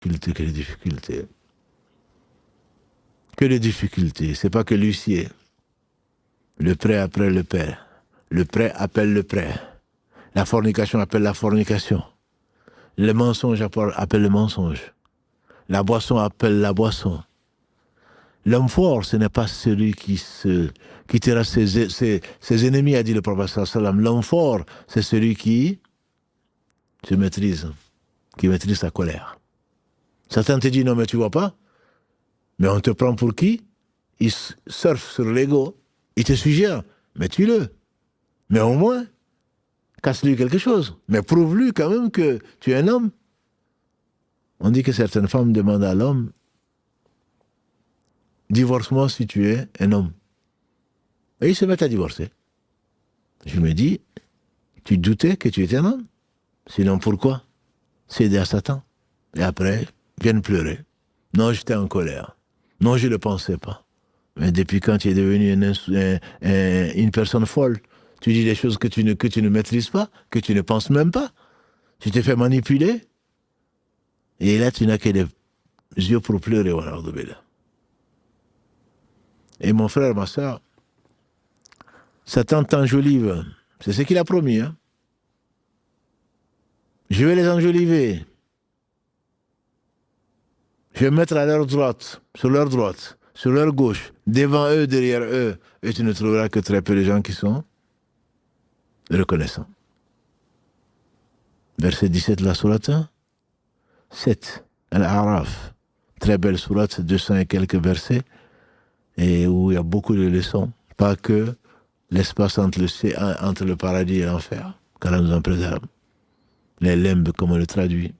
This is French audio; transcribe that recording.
Que les difficultés. Que les difficultés. C'est pas que l'huissier. Le prêt après le prêt. Le prêt appelle le prêt. La fornication appelle la fornication. Le mensonge appelle le mensonge. La boisson appelle la boisson. L'homme fort, ce n'est pas celui qui terrasse ses ennemis, a dit le prophète sallam. L'homme fort, c'est celui qui se maîtrise, qui maîtrise sa colère. Certains te disent, non mais tu vois pas, mais on te prend pour qui? Il surfe sur l'ego, il te suggère, mais tue-le. Mais au moins, casse-lui quelque chose. Mais prouve-lui quand même que tu es un homme. On dit que certaines femmes demandent à l'homme, divorce-moi si tu es un homme. Et ils se mettent à divorcer. Je me dis, tu doutais que tu étais un homme? Sinon pourquoi céder à Satan? Et après, viennent pleurer. Non, j'étais en colère. Non, je ne le pensais pas. Mais depuis quand tu es devenu une personne folle, tu dis des choses que tu ne maîtrises pas, que tu ne penses même pas. Tu t'es fait manipuler. Et là, tu n'as que des yeux pour pleurer. Et mon frère, ma soeur, Satan t'enjolive. C'est ce qu'il a promis. Hein? Je vais les enjoliver. Je vais me mettre à leur droite, sur leur gauche, devant eux, derrière eux. Et tu ne trouveras que très peu de gens qui sont reconnaissants. Verset 17 de la sourate 7, Al-A'raf. Très belle sourate, 200 et quelques versets, et où il y a beaucoup de leçons. Pas que l'espace entre le paradis et l'enfer, qu'Allah nous en préserve. Les limbes, comme on le traduit.